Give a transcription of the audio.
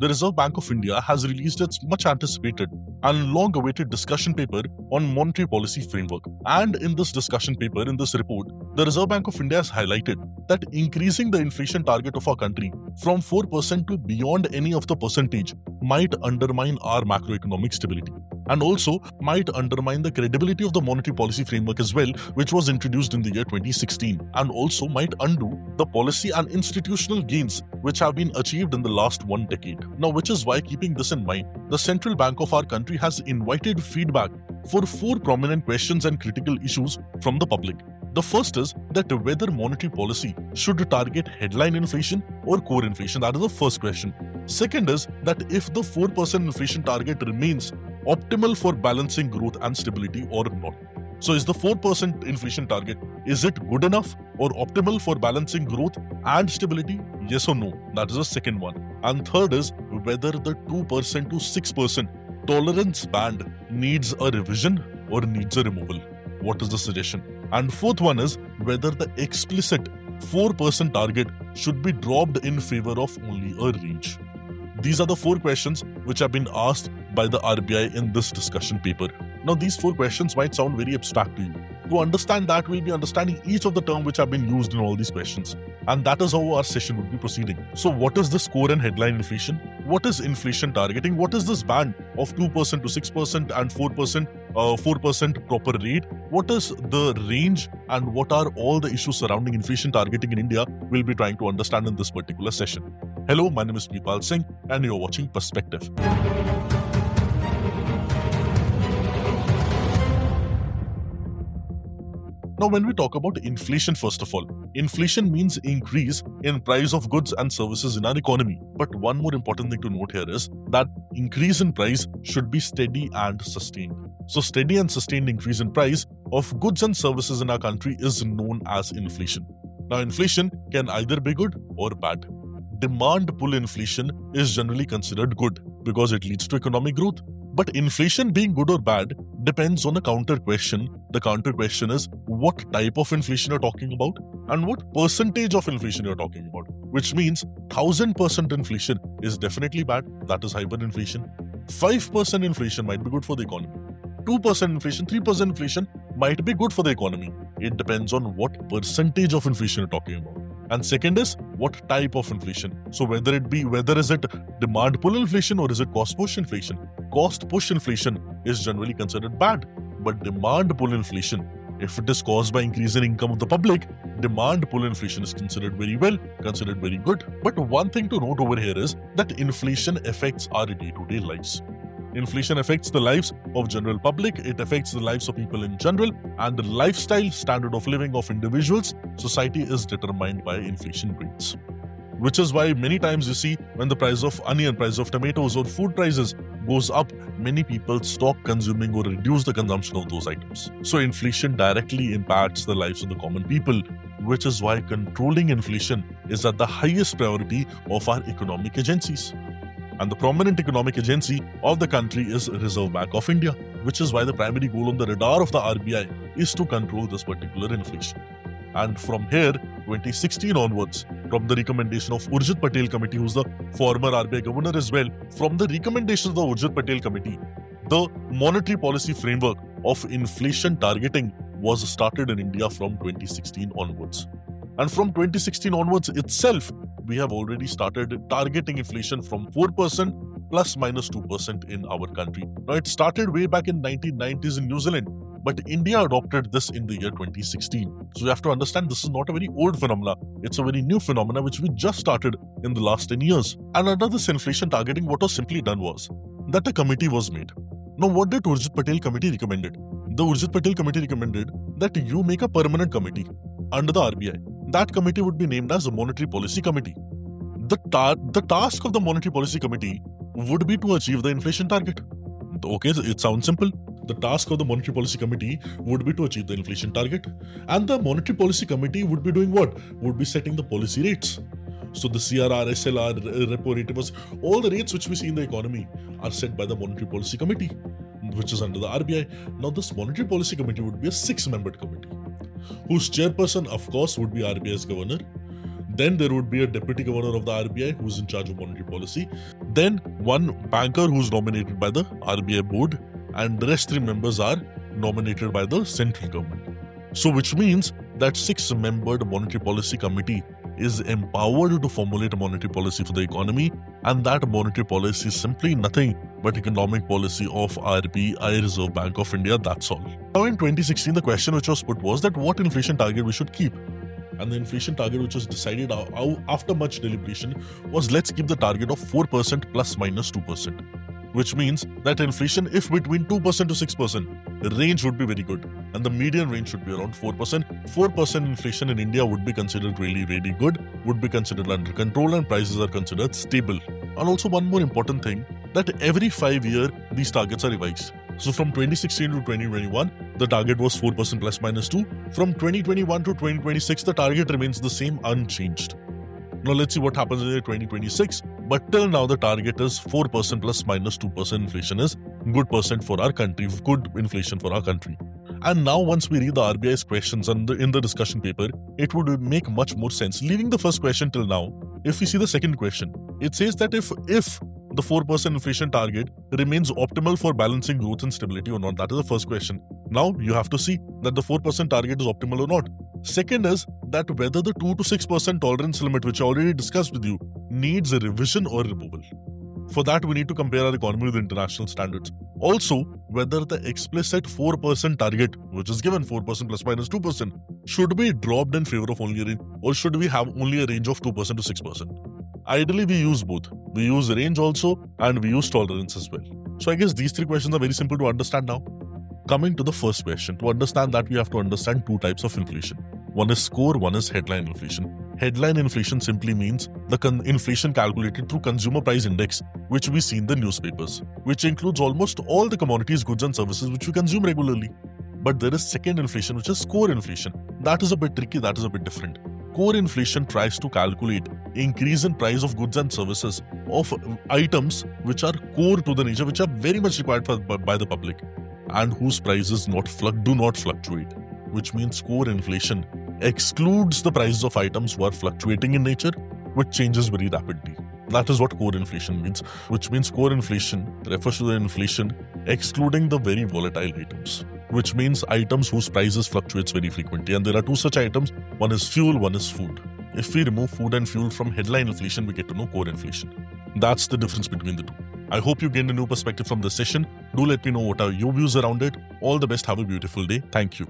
the Reserve Bank of India has released its much anticipated and long awaited discussion paper on monetary policy framework. And in this discussion paper, in this report, the Reserve Bank of India has highlighted that increasing the inflation target of our country from 4% to beyond any of the percentage might undermine our macroeconomic stability, and also might undermine the credibility of the monetary policy framework as well, which was introduced in the year 2016, and also might undo the policy and institutional gains which have been achieved in the last 1 decade. Now, which is why, keeping this in mind, the central bank of our country has invited feedback for 4 prominent questions and critical issues from the public. The first is that whether monetary policy should target headline inflation or core inflation. That is the first question. Second is that if the 4% inflation target remains optimal for balancing growth and stability or not. So is the 4% inflation target, is it good enough or optimal for balancing growth and stability? Yes or no? That is the second one. And third is whether the 2% to 6% tolerance band needs a revision or needs a removal. What is the suggestion? And fourth one is whether the explicit 4% target should be dropped in favor of only a range. These are the 4 questions which have been asked by the RBI in this discussion paper. Now, these 4 questions might sound very abstract to you. To understand that, we'll be understanding each of the terms which have been used in all these questions. And that is how our session would be proceeding. So what is this core and headline inflation? What is inflation targeting? What is this band of 2% to 6% and 4% proper rate? What is the range and what are all the issues surrounding inflation targeting in India? We'll be trying to understand in this particular session. Hello, my name is Pipal Singh and you're watching Perspective. Now, when we talk about inflation, first of all, inflation means increase in price of goods and services in our economy. But one more important thing to note here is that increase in price should be steady and sustained. So steady and sustained increase in price of goods and services in our country is known as inflation. Now, inflation can either be good or bad. Demand pull inflation is generally considered good because it leads to economic growth. But inflation being good or bad depends on a counter question. The counter question is what type of inflation you're talking about and what percentage of inflation you're talking about. Which means 1000% inflation is definitely bad, that is hyperinflation. 5% inflation might be good for the economy. 2% inflation, 3% inflation might be good for the economy. It depends on what percentage of inflation you're talking about. And second is what type of inflation. So whether is it demand pull inflation or is it cost push inflation? Cost push inflation is generally considered bad, but demand pull inflation, if it is caused by increase in income of the public, demand pull inflation is considered very good. But one thing to note over here is that inflation affects our day-to-day lives. Inflation affects the lives of general public, it affects the lives of people in general, and the lifestyle standard of living of individuals. Society is determined by inflation rates. Which is why many times you see when the price of onion, price of tomatoes or food prices goes up, many people stop consuming or reduce the consumption of those items. So inflation directly impacts the lives of the common people, which is why controlling inflation is at the highest priority of our economic agencies. And the prominent economic agency of the country is Reserve Bank of India, which is why the primary goal on the radar of the RBI is to control this particular inflation. And from here, 2016 onwards, from the recommendation of Urjit Patel Committee, who's the former RBI governor as well, from the recommendations of the Urjit Patel Committee, the monetary policy framework of inflation targeting was started in India from 2016 onwards. And from 2016 onwards itself, we have already started targeting inflation from 4% plus minus 2% in our country. Now, it started way back in 1990s in New Zealand, but India adopted this in the year 2016. So you have to understand this is not a very old phenomena. It's a very new phenomena which we just started in the last 10 years. And under this inflation targeting, what was simply done was that a committee was made. Now, what did Urjit Patel Committee recommended? The Urjit Patel Committee recommended that you make a permanent committee under the RBI. That committee would be named as a Monetary Policy Committee. The task of the Monetary Policy Committee would be to achieve the inflation target. Okay, it sounds simple. The task of the Monetary Policy Committee would be to achieve the inflation target. And the Monetary Policy Committee would be doing what? Would be setting the policy rates. So the CRR, SLR, Repo rate, all the rates which we see in the economy are set by the Monetary Policy Committee, which is under the RBI. Now, this Monetary Policy Committee would be a 6-membered committee, whose chairperson, of course, would be RBI's governor. Then there would be a deputy governor of the RBI who's in charge of monetary policy. Then one banker who's nominated by the RBI board, and the rest 3 members are nominated by the central government. So which means that 6-membered monetary policy committee is empowered to formulate a monetary policy for the economy, and that monetary policy is simply nothing but economic policy of RBI, Reserve Bank of India, that's all. Now in 2016, the question which was put was that what inflation target we should keep. And the inflation target which was decided after much deliberation was, let's keep the target of 4% plus minus 2%. Which means that inflation, if between 2% to 6%, the range would be very good. And the median range should be around 4%. 4% inflation in India would be considered really, really good, would be considered under control, and prices are considered stable. And also one more important thing, that every 5 years, these targets are revised. So from 2016 to 2021, the target was 4% plus minus 2. From 2021 to 2026, the target remains the same, unchanged. Now let's see what happens in the 2026. But till now, the target is 4% plus minus 2% inflation is good percent for our country, good inflation for our country. And now once we read the RBI's questions in the discussion paper, it would make much more sense. Leaving the first question till now, if we see the second question, it says that if the 4% inflation target remains optimal for balancing growth and stability or not. That is the first question. Now you have to see that the 4% target is optimal or not. Second is that whether the 2 to 6% tolerance limit, which I already discussed with you, needs a revision or removal. For that, we need to compare our economy with international standards. Also, whether the explicit 4% target, which is given 4% plus minus 2%, should be dropped in favor of only a range, or should we have only a range of 2% to 6%? Ideally, we use both. We use range also, and we use tolerance as well. So I guess these 3 questions are very simple to understand now. Coming to the first question, to understand that, we have to understand 2 types of inflation. One is core, one is headline inflation. Headline inflation simply means the inflation calculated through consumer price index, which we see in the newspapers, which includes almost all the commodities, goods and services which we consume regularly. But there is second inflation, which is core inflation. That is a bit tricky, that is a bit different. Core inflation tries to calculate increase in price of goods and services of items which are core to the nature, which are very much required by the public, and whose prices do not fluctuate. Which means core inflation excludes the prices of items who are fluctuating in nature, which changes very rapidly. That is what core inflation means, which means core inflation refers to the inflation excluding the very volatile items, which means items whose prices fluctuates very frequently. And there are 2 such items. One is fuel, one is food. If we remove food and fuel from headline inflation, we get to know core inflation. That's the difference between the 2. I hope you gained a new perspective from this session. Do let me know what are your views around it. All the best. Have a beautiful day. Thank you.